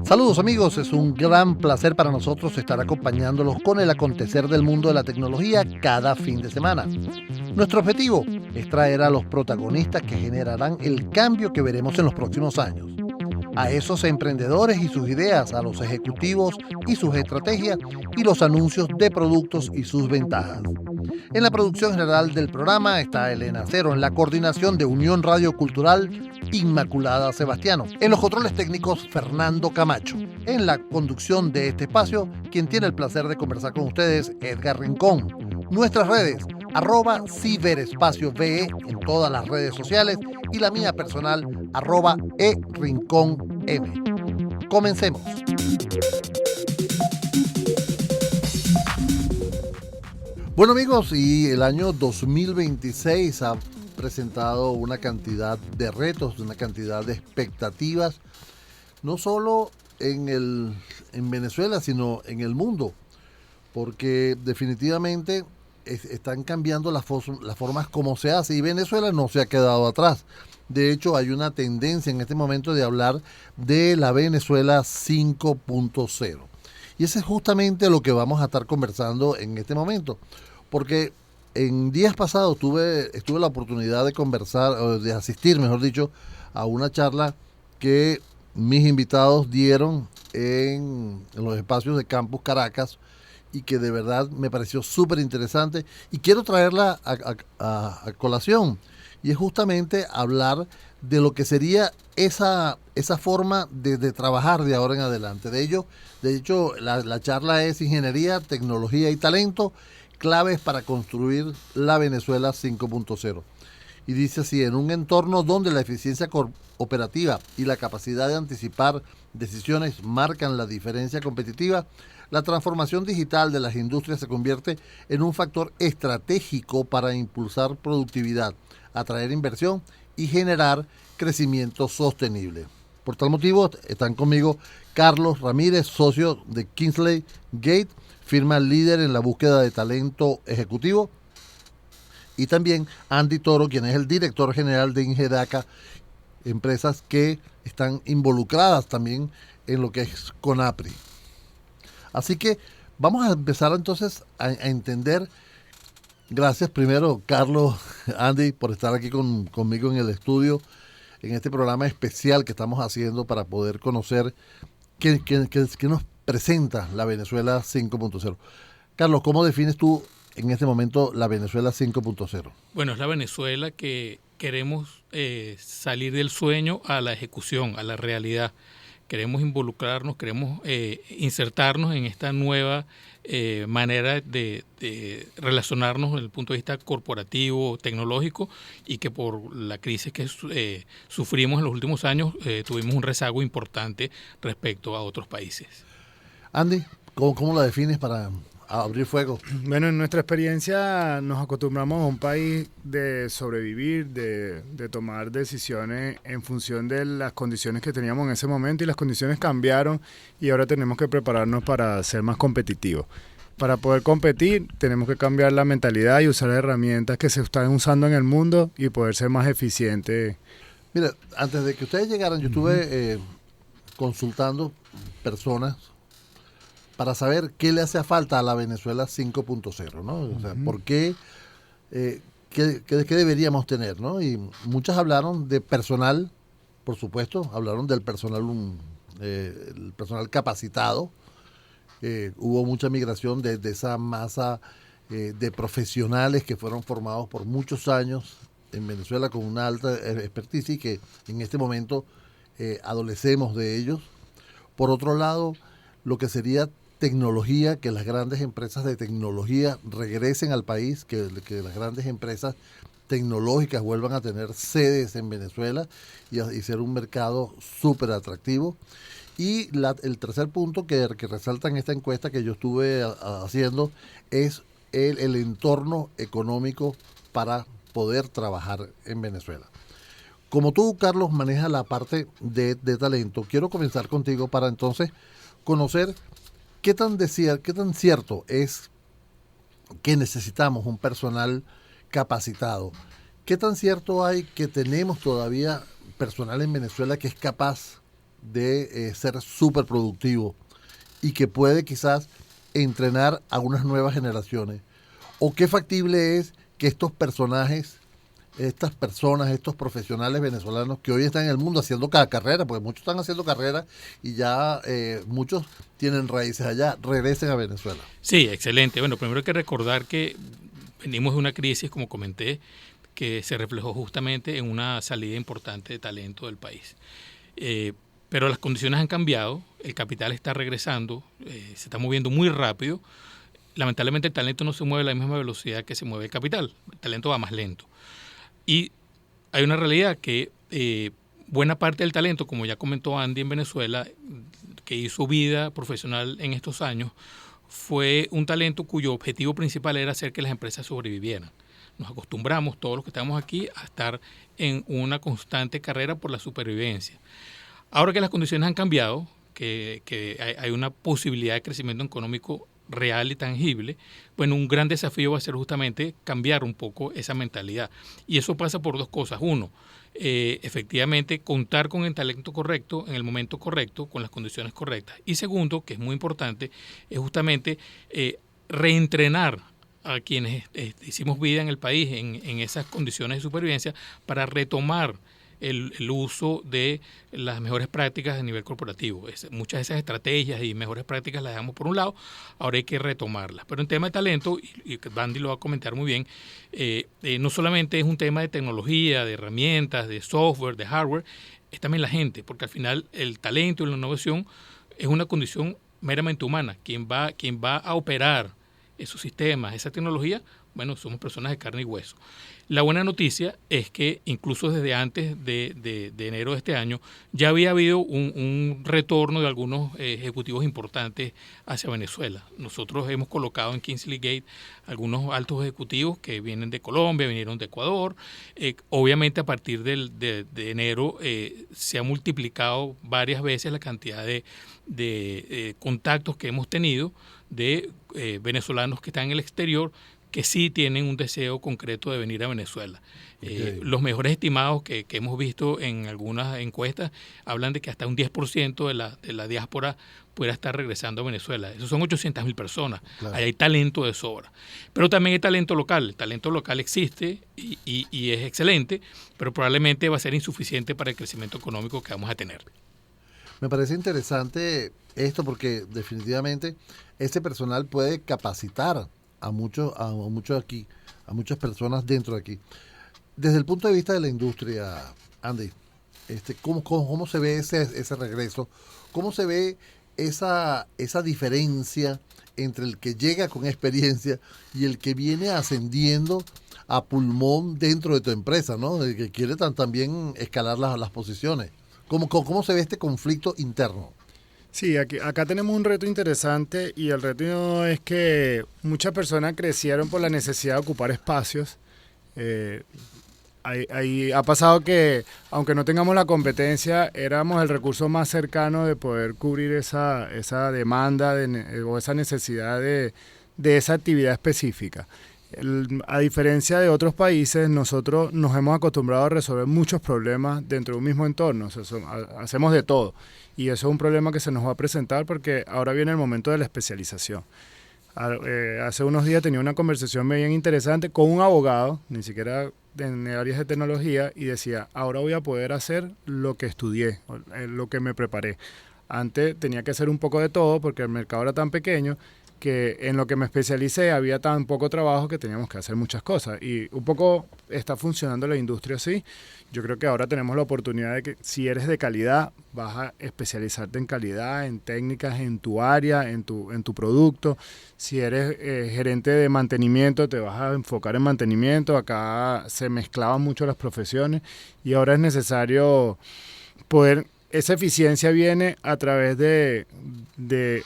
Saludos amigos, es un gran placer para nosotros estar acompañándolos con el acontecer del mundo de la tecnología cada fin de semana. Nuestro objetivo es traer a los protagonistas que generarán el cambio que veremos en los próximos años. A esos emprendedores y sus ideas, a los ejecutivos y sus estrategias y los anuncios de productos y sus ventajas. En la producción general del programa está Elena Cero, en la coordinación de Unión Radio Cultural, Inmaculada Sebastiano. En los controles técnicos, Fernando Camacho. En la conducción de este espacio, quien tiene el placer de conversar con ustedes, Edgar Rincón. Nuestras redes, @ciberespacioVE en todas las redes sociales y la mía personal, @erincónm. Comencemos. Bueno amigos, y el año 2026 ha presentado una cantidad de retos, una cantidad de expectativas, no solo en Venezuela, sino en el mundo, porque definitivamente están cambiando las formas como se hace, y Venezuela no se ha quedado atrás. De hecho, hay una tendencia en este momento de hablar de la Venezuela 5.0. Y eso es justamente lo que vamos a estar conversando en este momento, porque en días pasados estuve la oportunidad de conversar, o de asistir, mejor dicho, a una charla que mis invitados dieron en los espacios de Campus Caracas y que de verdad me pareció súper interesante y quiero traerla a colación. Y es justamente hablar de lo que sería esa forma de trabajar de ahora en adelante. De hecho, la charla es Ingeniería, Tecnología y Talento, claves para construir la Venezuela 5.0. Y dice así: en un entorno donde la eficiencia operativa y la capacidad de anticipar decisiones marcan la diferencia competitiva, la transformación digital de las industrias se convierte en un factor estratégico para impulsar productividad, atraer inversión y generar crecimiento sostenible. Por tal motivo, están conmigo Carlos Ramírez, socio de Kingsley Gate, firma líder en la búsqueda de talento ejecutivo, y también Andy Toro, quien es el director general de Ingedaca, empresas que están involucradas también en lo que es CONAPRI. Así que vamos a empezar entonces a entender. Gracias primero, Carlos, Andy, por estar aquí conmigo en el estudio, en este programa especial que estamos haciendo para poder conocer qué nos presenta la Venezuela 5.0. Carlos, ¿cómo defines tú en este momento la Venezuela 5.0? Bueno, es la Venezuela que queremos salir del sueño a la ejecución, a la realidad. Queremos involucrarnos, queremos insertarnos en esta nueva manera de relacionarnos desde el punto de vista corporativo, tecnológico, y que por la crisis que sufrimos en los últimos años tuvimos un rezago importante respecto a otros países. Andy, ¿cómo la defines para abrir fuego? Bueno, en nuestra experiencia nos acostumbramos a un país de sobrevivir, de tomar decisiones en función de las condiciones que teníamos en ese momento, y las condiciones cambiaron y ahora tenemos que prepararnos para ser más competitivos. Para poder competir tenemos que cambiar la mentalidad y usar herramientas que se están usando en el mundo y poder ser más eficientes. Mira, antes de que ustedes llegaran, yo estuve consultando personas para saber qué le hace falta a la Venezuela 5.0, ¿no? O sea, ¿por qué? ¿Qué deberíamos tener, ¿no? Y muchas hablaron de personal, por supuesto, hablaron del personal, el personal capacitado. Hubo mucha migración de esa masa de profesionales que fueron formados por muchos años en Venezuela con una alta expertise y que en este momento adolecemos de ellos. Por otro lado, lo que sería tecnología, que las grandes empresas de tecnología regresen al país, que las grandes empresas tecnológicas vuelvan a tener sedes en Venezuela y ser un mercado súper atractivo. Y el tercer punto que resalta en esta encuesta que yo estuve haciendo es el entorno económico para poder trabajar en Venezuela. Como tú, Carlos, manejas la parte de talento, quiero comenzar contigo para entonces conocer qué tan cierto es que necesitamos un personal capacitado. ¿Qué tan cierto hay que tenemos todavía personal en Venezuela que es capaz de ser súper productivo y que puede quizás entrenar a unas nuevas generaciones? ¿O qué factible es que estos personajes, estas personas, estos profesionales venezolanos que hoy están en el mundo haciendo cada carrera, porque muchos están haciendo carrera y ya muchos tienen raíces allá, regresen a Venezuela? Sí, excelente. Bueno, primero hay que recordar que venimos de una crisis, como comenté, que se reflejó justamente en una salida importante de talento del país. Pero las condiciones han cambiado, el capital está regresando, se está moviendo muy rápido. Lamentablemente el talento no se mueve a la misma velocidad que se mueve el capital, el talento va más lento. Y hay una realidad que buena parte del talento, como ya comentó Andy en Venezuela, que hizo vida profesional en estos años, fue un talento cuyo objetivo principal era hacer que las empresas sobrevivieran. Nos acostumbramos, todos los que estamos aquí, a estar en una constante carrera por la supervivencia. Ahora que las condiciones han cambiado, que hay una posibilidad de crecimiento económico real y tangible, bueno, un gran desafío va a ser justamente cambiar un poco esa mentalidad. Y eso pasa por dos cosas. Uno, efectivamente contar con el talento correcto en el momento correcto, con las condiciones correctas. Y segundo, que es muy importante, es justamente reentrenar a quienes hicimos vida en el país en esas condiciones de supervivencia para retomar el uso de las mejores prácticas a nivel corporativo. Muchas de esas estrategias y mejores prácticas las dejamos por un lado, ahora hay que retomarlas. Pero en tema de talento, y Bandy lo va a comentar muy bien, no solamente es un tema de tecnología, de herramientas, de software, de hardware, es también la gente, porque al final el talento y la innovación es una condición meramente humana. Quien va a operar esos sistemas, esa tecnología, bueno, somos personas de carne y hueso. La buena noticia es que incluso desde antes de enero de este año ya había habido un retorno de algunos ejecutivos importantes hacia Venezuela. Nosotros hemos colocado en Kingsley Gate algunos altos ejecutivos que vienen de Colombia, vinieron de Ecuador. Obviamente a partir de enero se ha multiplicado varias veces la cantidad de contactos que hemos tenido de venezolanos que están en el exterior, que sí tienen un deseo concreto de venir a Venezuela. Okay. Los mejores estimados que hemos visto en algunas encuestas hablan de que hasta un 10% de la diáspora pueda estar regresando a Venezuela. Esos son 800.000 personas. Claro. Ahí hay talento de sobra. Pero también hay talento local. El talento local existe y es excelente, pero probablemente va a ser insuficiente para el crecimiento económico que vamos a tener. Me parece interesante esto porque definitivamente ese personal puede capacitar a muchos aquí, a muchas personas dentro de aquí. Desde el punto de vista de la industria, Andy, ¿cómo se ve ese regreso? ¿Cómo se ve esa diferencia entre el que llega con experiencia y el que viene ascendiendo a pulmón dentro de tu empresa, ¿no? El que quiere también escalar las posiciones. ¿Cómo se ve este conflicto interno? Sí, acá tenemos un reto interesante y el reto es que muchas personas crecieron por la necesidad de ocupar espacios. Ahí ha pasado que, aunque no tengamos la competencia, éramos el recurso más cercano de poder cubrir esa demanda o esa necesidad de esa actividad específica. A diferencia de otros países, nosotros nos hemos acostumbrado a resolver muchos problemas dentro de un mismo entorno. O sea, hacemos de todo. Y eso es un problema que se nos va a presentar porque ahora viene el momento de la especialización. Hace unos días tenía una conversación bien interesante con un abogado, ni siquiera en áreas de tecnología, y decía, ahora voy a poder hacer lo que estudié, lo que me preparé. Antes tenía que hacer un poco de todo porque el mercado era tan pequeño que en lo que me especialicé había tan poco trabajo que teníamos que hacer muchas cosas. Y un poco está funcionando la industria así. Yo creo que ahora tenemos la oportunidad de que si eres de calidad, vas a especializarte en calidad, en técnicas, en tu área, en tu producto. Si eres gerente de mantenimiento, te vas a enfocar en mantenimiento. Acá se mezclaban mucho las profesiones y ahora es necesario poder... Esa eficiencia viene a través de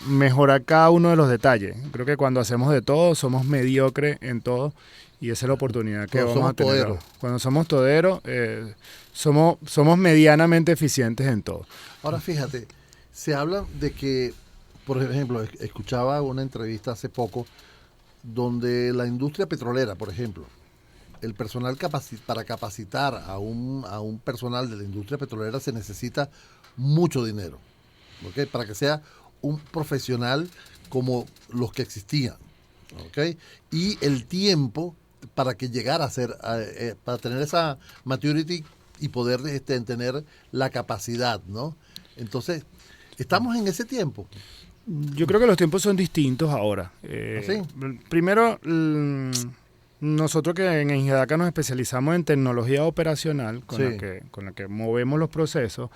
mejorar cada uno de los detalles. Creo que cuando hacemos de todo, somos mediocres en todo y esa es la oportunidad que vamos a tener. Cuando somos toderos, somos medianamente eficientes en todo. Ahora fíjate, se habla de que, por ejemplo, escuchaba una entrevista hace poco donde la industria petrolera, por ejemplo, el personal para capacitar a un personal de la industria petrolera se necesita mucho dinero, ¿ok? Para que sea un profesional como los que existían, ¿ok? Y el tiempo para que llegara a ser, para tener esa maturity y poder tener la capacidad, ¿no? Entonces, estamos en ese tiempo. Yo creo que los tiempos son distintos ahora. ¿Sí? Primero, nosotros que en Ingedaka nos especializamos en tecnología operacional, con la que movemos los procesos,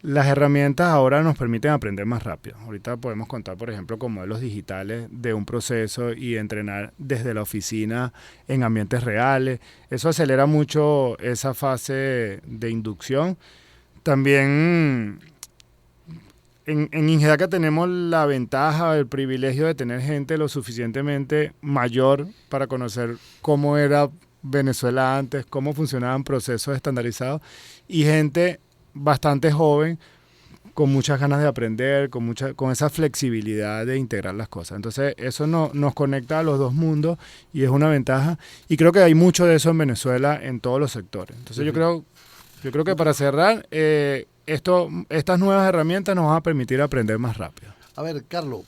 las herramientas ahora nos permiten aprender más rápido. Ahorita podemos contar, por ejemplo, con modelos digitales de un proceso y entrenar desde la oficina en ambientes reales. Eso acelera mucho esa fase de inducción. También en Ingedaka tenemos la ventaja, el privilegio de tener gente lo suficientemente mayor para conocer cómo era Venezuela antes, cómo funcionaban procesos estandarizados, y gente bastante joven con muchas ganas de aprender, con esa flexibilidad de integrar las cosas. Entonces eso nos conecta a los dos mundos y es una ventaja, y creo que hay mucho de eso en Venezuela en todos los sectores. Entonces yo creo que para cerrar, estas nuevas herramientas nos van a permitir aprender más rápido. A ver, Carlos,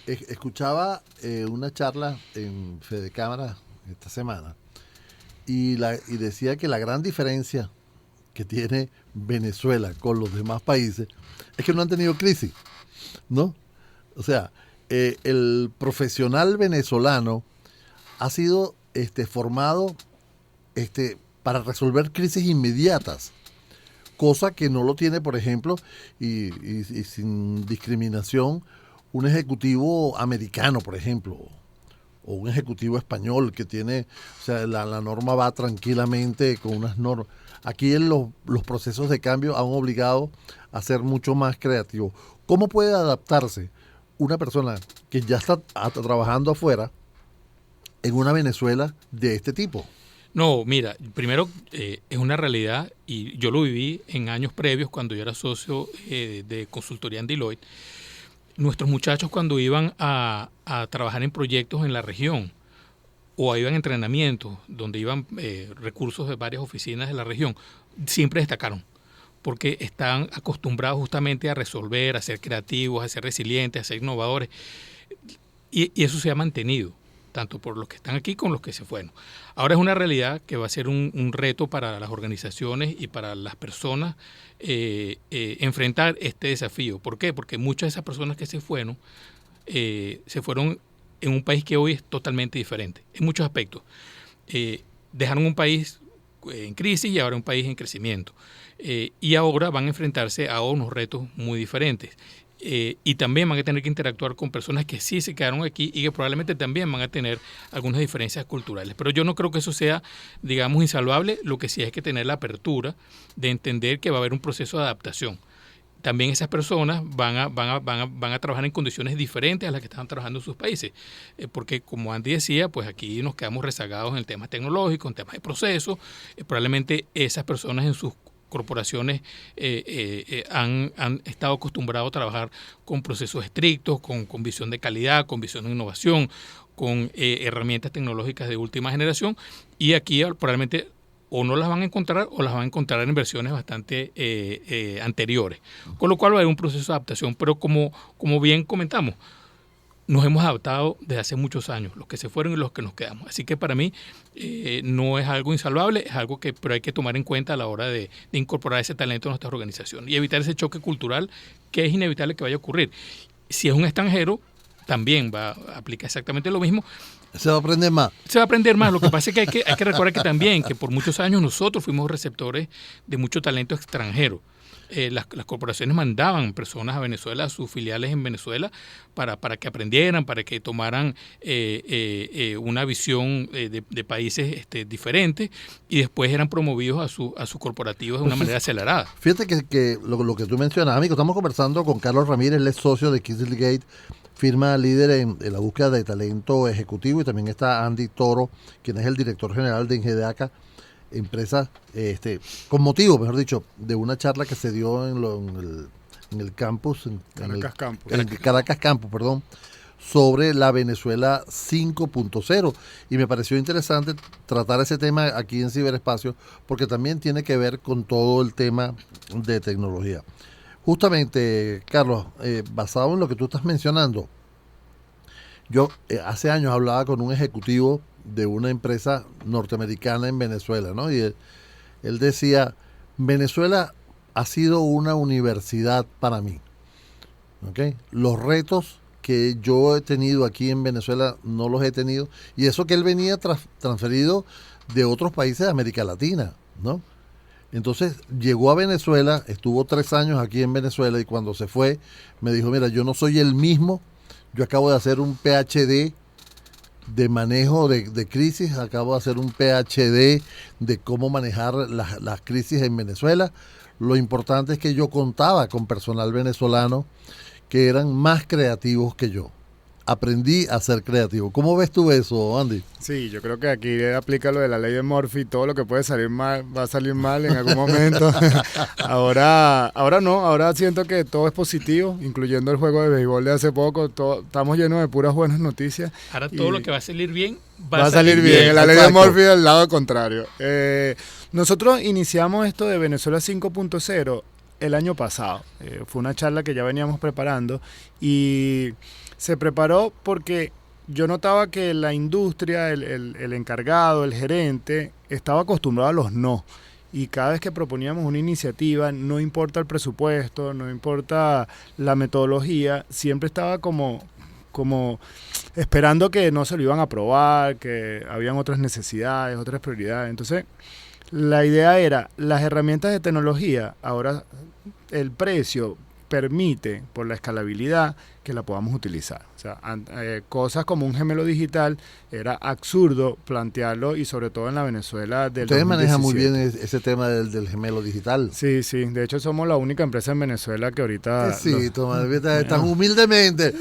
escuchaba una charla en Fede Cámara esta semana y decía que la gran diferencia que tiene Venezuela con los demás países es que no han tenido crisis, ¿no? O sea, el profesional venezolano ha sido formado para resolver crisis inmediatas, cosa que no lo tiene, por ejemplo, y sin discriminación, un ejecutivo americano, por ejemplo, o un ejecutivo español que tiene, o sea, la norma va tranquilamente con unas normas. Aquí los procesos de cambio han obligado a ser mucho más creativos. ¿Cómo puede adaptarse una persona que ya está trabajando afuera en una Venezuela de este tipo? No, mira, primero es una realidad y yo lo viví en años previos cuando yo era socio de consultoría en Deloitte. Nuestros muchachos cuando iban a trabajar en proyectos en la región o iban a entrenamientos donde iban recursos de varias oficinas de la región, siempre destacaron porque están acostumbrados justamente a resolver, a ser creativos, a ser resilientes, a ser innovadores, y eso se ha mantenido tanto por los que están aquí como los que se fueron. Ahora es una realidad que va a ser un reto para las organizaciones y para las personas enfrentar este desafío. ¿Por qué? Porque muchas de esas personas que se fueron en un país que hoy es totalmente diferente, en muchos aspectos. Dejaron un país en crisis y ahora un país en crecimiento. Y ahora van a enfrentarse a unos retos muy diferentes. Y también van a tener que interactuar con personas que sí se quedaron aquí y que probablemente también van a tener algunas diferencias culturales. Pero yo no creo que eso sea, digamos, insalvable. Lo que sí es que tener la apertura de entender que va a haber un proceso de adaptación. También esas personas van a trabajar en condiciones diferentes a las que estaban trabajando en sus países. Porque, como Andy decía, pues aquí nos quedamos rezagados en temas tecnológicos, en temas de procesos. Probablemente esas personas en sus corporaciones han estado acostumbrados a trabajar con procesos estrictos, con visión de calidad, con visión de innovación, con herramientas tecnológicas de última generación, y aquí probablemente o no las van a encontrar o las van a encontrar en versiones bastante anteriores, con lo cual va a haber un proceso de adaptación, pero como bien comentamos, nos hemos adaptado desde hace muchos años, los que se fueron y los que nos quedamos. Así que para mí no es algo insalvable, es algo pero hay que tomar en cuenta a la hora de incorporar ese talento a nuestras organizaciones y evitar ese choque cultural que es inevitable que vaya a ocurrir. Si es un extranjero, también va a aplicar exactamente lo mismo. Se va a aprender más. Se va a aprender más. Lo que pasa es que hay que recordar que también, que por muchos años nosotros fuimos receptores de mucho talento extranjero. Las corporaciones mandaban personas a Venezuela, a sus filiales en Venezuela, para que aprendieran, para que tomaran una visión de países diferentes, y después eran promovidos a sus corporativos de una manera acelerada. Fíjate que lo que tú mencionas, amigo, estamos conversando con Carlos Ramírez, él es socio de Kingsley-Gate, firma líder en la búsqueda de talento ejecutivo, y también está Andy Toro, quien es el director general de Ingedaka, empresa con motivo, mejor dicho, de una charla que se dio en el campus, en Caracas Campus, perdón, sobre la Venezuela 5.0, y me pareció interesante tratar ese tema aquí en Ciberespacio porque también tiene que ver con todo el tema de tecnología. Justamente, Carlos, basado en lo que tú estás mencionando, yo hace años hablaba con un ejecutivo de una empresa norteamericana en Venezuela, ¿no? Y él decía, Venezuela ha sido una universidad para mí, ¿ok? Los retos que yo he tenido aquí en Venezuela no los he tenido, y eso que él venía transferido de otros países de América Latina, ¿no? Entonces llegó a Venezuela, estuvo 3 años aquí en Venezuela y cuando se fue me dijo, mira, yo no soy el mismo, yo acabo de hacer un PhD de manejo de crisis, acabo de hacer un PhD de cómo manejar las crisis en Venezuela. Lo importante es que yo contaba con personal venezolano que eran más creativos que yo. Aprendí a ser creativo. ¿Cómo ves tú eso, Andy? Sí, yo creo que aquí aplica lo de la ley de Murphy, todo lo que puede salir mal va a salir mal en algún momento. Ahora no, ahora siento que todo es positivo, incluyendo el juego de béisbol de hace poco, estamos llenos de puras buenas noticias. Ahora todo lo que va a salir bien va a salir bien. La ley de Murphy del lado contrario. Nosotros iniciamos esto de Venezuela 5.0 el año pasado. Fue una charla que ya veníamos preparando y se preparó porque yo notaba que la industria, el encargado, el gerente, estaba acostumbrado a los no. Y cada vez que proponíamos una iniciativa, no importa el presupuesto, no importa la metodología, siempre estaba como esperando que no se lo iban a aprobar, que habían otras necesidades, otras prioridades. Entonces, la idea era, las herramientas de tecnología, ahora el precio permite, por la escalabilidad, que la podamos utilizar. O sea, cosas como un gemelo digital era absurdo plantearlo y sobre todo en la Venezuela del Ustedes 2017. manejan muy bien ese tema del gemelo digital. Sí. De hecho, somos la única empresa en Venezuela que ahorita... Sí, tan humildemente.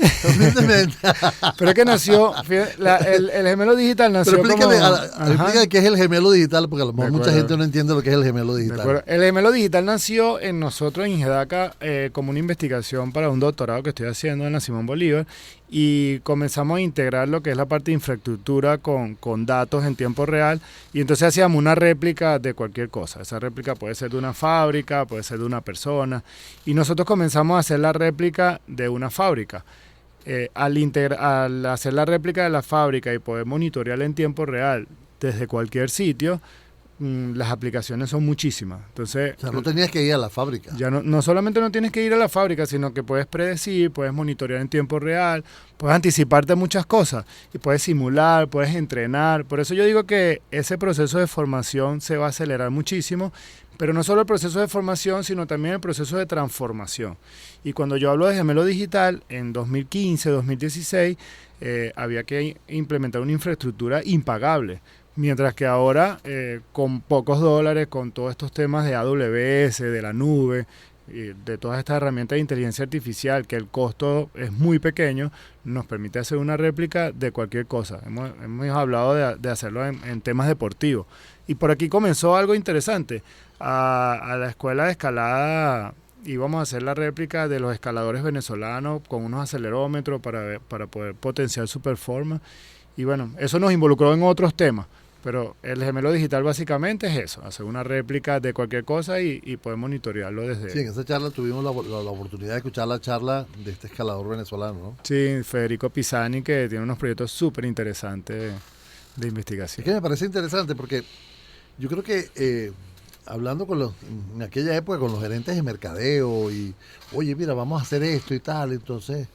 Pero es que nació... El gemelo digital nació. Pero explícale qué es el gemelo digital, porque a lo mejor mucha gente no entiende lo que es el gemelo digital. El gemelo digital nació en nosotros en INGEDACA como una investigación para un doctorado que estoy haciendo en la Simón Bolívar, y comenzamos a integrar lo que es la parte de infraestructura con datos en tiempo real, y entonces hacíamos una réplica de cualquier cosa. Esa réplica puede ser de una fábrica, puede ser de una persona, y nosotros comenzamos a hacer la réplica de una fábrica. Al hacer la réplica de la fábrica y poder monitorearla en tiempo real desde cualquier sitio, las aplicaciones son muchísimas. Entonces, o sea, no tenías que ir a la fábrica. Ya no solamente no tienes que ir a la fábrica, sino que puedes predecir, puedes monitorear en tiempo real, puedes anticiparte muchas cosas y puedes simular, puedes entrenar. Por eso yo digo que ese proceso de formación se va a acelerar muchísimo, pero no solo el proceso de formación, sino también el proceso de transformación. Y cuando yo hablo de gemelo digital, en 2015, 2016, había que implementar una infraestructura impagable. Mientras que ahora, con pocos dólares, con todos estos temas de AWS, de la nube, de todas estas herramientas de inteligencia artificial, que el costo es muy pequeño, nos permite hacer una réplica de cualquier cosa. Hemos hablado de hacerlo en temas deportivos. Y por aquí comenzó algo interesante. A la escuela de escalada íbamos a hacer la réplica de los escaladores venezolanos con unos acelerómetros para poder potenciar su performance. Y bueno, eso nos involucró en otros temas. Pero el gemelo digital básicamente es eso, hacer una réplica de cualquier cosa y poder monitorearlo desde... Sí, en esa charla tuvimos la oportunidad de escuchar la charla de este escalador venezolano, ¿no? Sí, Federico Pisani, que tiene unos proyectos súper interesantes de investigación. Es que me parece interesante porque yo creo que hablando en aquella época con los gerentes de mercadeo y, oye, mira, vamos a hacer esto y tal, entonces...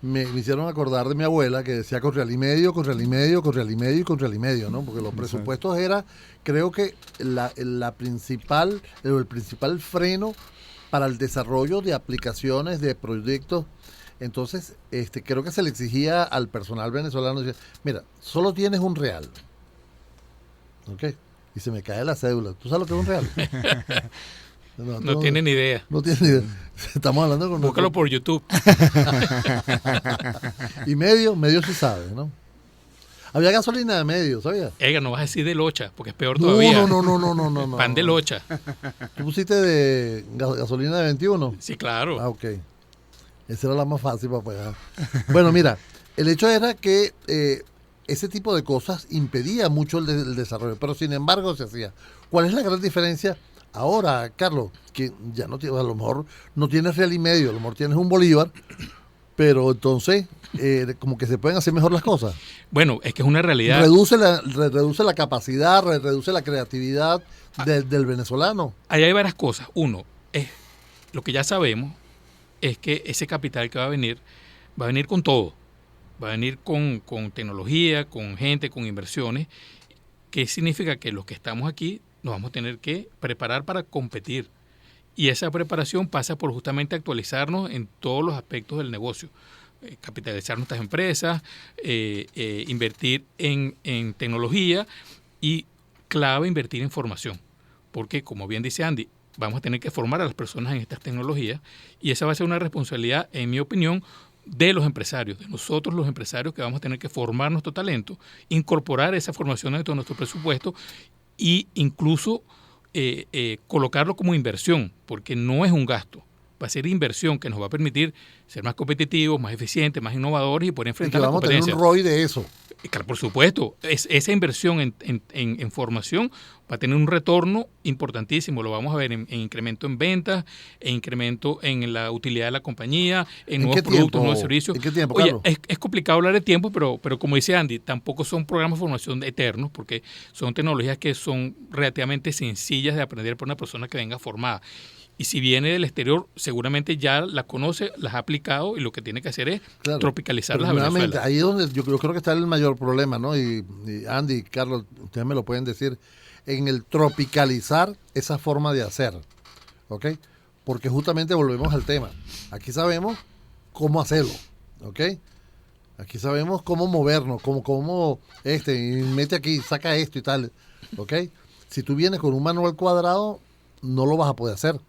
Me hicieron acordar de mi abuela que decía con real y medio, con real y medio, con real y medio y con real y medio, ¿no? Porque los presupuestos era, creo que el principal freno para el desarrollo de aplicaciones, de proyectos. Entonces, creo que se le exigía al personal venezolano, decía, mira, solo tienes un real, ¿ok? Y se me cae la cédula. ¿Tú sabes lo que es un real? No tiene ni idea. No tiene ni idea. Estamos hablando con... Búscalo por YouTube. Y medio sí sabe, ¿no? Había gasolina de medio, ¿sabías? No vas a decir de locha, porque es peor todavía. No. Pan de locha. ¿Tú pusiste de gasolina de 21? Sí, claro. Ah, ok. Esa era la más fácil para pagar. Bueno, mira, el hecho era que ese tipo de cosas impedía mucho el desarrollo, pero sin embargo se hacía. ¿Cuál es la gran diferencia Ahora, Carlos, que ya no tiene, a lo mejor no tienes real y medio, a lo mejor tienes un bolívar, pero entonces como que se pueden hacer mejor las cosas. Bueno, es que es una realidad. Reduce la capacidad, reduce la creatividad del venezolano. Ahí hay varias cosas. Uno, es lo que ya sabemos es que ese capital que va a venir con todo. Va a venir con tecnología, con gente, con inversiones. ¿Qué significa? Que los que estamos aquí nos vamos a tener que preparar para competir. Y esa preparación pasa por justamente actualizarnos en todos los aspectos del negocio. Capitalizar nuestras empresas, invertir en tecnología y, clave, invertir en formación. Porque, como bien dice Andy, vamos a tener que formar a las personas en estas tecnologías y esa va a ser una responsabilidad, en mi opinión, de los empresarios, de nosotros los empresarios, que vamos a tener que formar nuestro talento, incorporar esa formación dentro de nuestro presupuesto e incluso colocarlo como inversión, porque no es un gasto, va a ser inversión que nos va a permitir ser más competitivos, más eficientes, más innovadores y poder enfrentar la competencia. Y que vamos a tener un ROI de eso. Claro, por supuesto, esa inversión en formación va a tener un retorno importantísimo. Lo vamos a ver en incremento en ventas, en incremento en la utilidad de la compañía, en nuevos productos, nuevos servicios. ¿En qué tiempo, Oye, Carlos? es complicado hablar de tiempo, pero como dice Andy, tampoco son programas de formación eternos, porque son tecnologías que son relativamente sencillas de aprender por una persona que venga formada. Y si viene del exterior, seguramente ya la conoce, las ha aplicado y lo que tiene que hacer es tropicalizarlas a Venezuela. Ahí es donde yo creo que está el mayor problema, ¿no? Y Andy, Carlos, ustedes me lo pueden decir, en el tropicalizar esa forma de hacer, ¿ok? Porque justamente volvemos al tema. Aquí sabemos cómo hacerlo, ¿ok? Aquí sabemos cómo movernos, cómo y mete aquí, saca esto y tal, ¿ok? Si tú vienes con un manual cuadrado, no lo vas a poder hacer.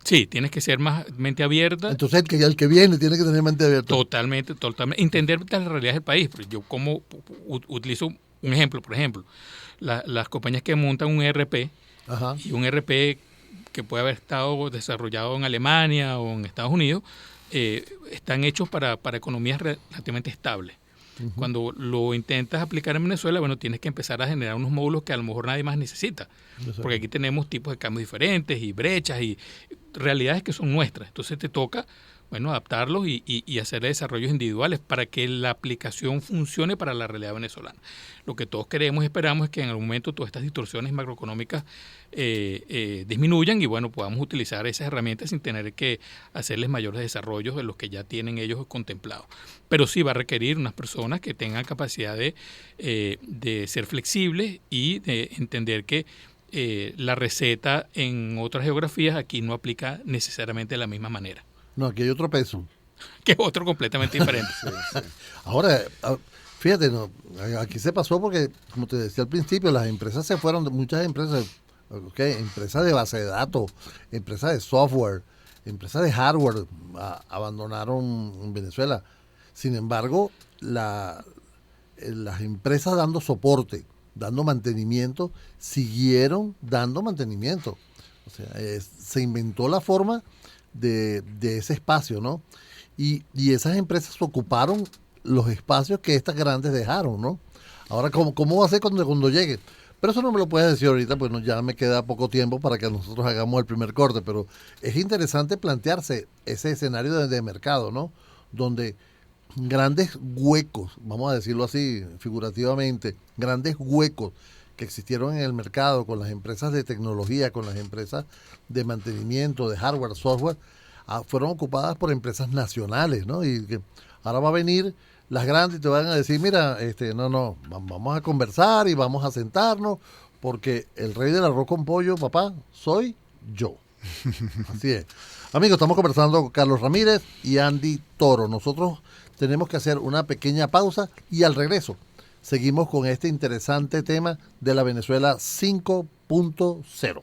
Sí, tienes que ser más mente abierta. Entonces el que viene tiene que tener mente abierta. Totalmente. Entender las realidades del país. Pero yo como utilizo un ejemplo, por ejemplo, las compañías que montan un ERP, ajá, y un ERP que puede haber estado desarrollado en Alemania o en Estados Unidos, están hechos para economías relativamente estables. Uh-huh. Cuando lo intentas aplicar en Venezuela, bueno, tienes que empezar a generar unos módulos que a lo mejor nadie más necesita. Exacto. Porque aquí tenemos tipos de cambios diferentes y brechas y realidades que son nuestras. Entonces te toca, bueno, adaptarlos y hacer desarrollos individuales para que la aplicación funcione para la realidad venezolana. Lo que todos queremos y esperamos es que en algún momento todas estas distorsiones macroeconómicas disminuyan y, bueno, podamos utilizar esas herramientas sin tener que hacerles mayores desarrollos de los que ya tienen ellos contemplados. Pero sí va a requerir unas personas que tengan capacidad de ser flexibles y de entender que la receta en otras geografías aquí no aplica necesariamente de la misma manera. No, aquí hay otro peso. Que es otro completamente diferente. Sí. Ahora, fíjate, no, aquí se pasó porque, como te decía al principio, las empresas se fueron, muchas empresas, empresas de base de datos, empresas de software, empresas de hardware, abandonaron en Venezuela. Sin embargo, las empresas dando soporte, dando mantenimiento, siguieron dando mantenimiento. O sea, se inventó la forma de ese espacio, ¿no? Y esas empresas ocuparon los espacios que estas grandes dejaron, ¿no? Ahora, ¿cómo va a ser cuando llegue? Pero eso no me lo puedes decir ahorita, pues ya me queda poco tiempo para que nosotros hagamos el primer corte, pero es interesante plantearse ese escenario de mercado, ¿no? Donde grandes huecos, vamos a decirlo así figurativamente, grandes huecos que existieron en el mercado con las empresas de tecnología, con las empresas de mantenimiento, de hardware, software, fueron ocupadas por empresas nacionales, ¿no? Y que ahora va a venir las grandes y te van a decir, mira, vamos a conversar y vamos a sentarnos, porque el rey del arroz con pollo, papá, soy yo. Así es. Amigos, estamos conversando con Carlos Ramírez y Andy Toro. Nosotros tenemos que hacer una pequeña pausa y al regreso seguimos con este interesante tema de la Venezuela 5.0.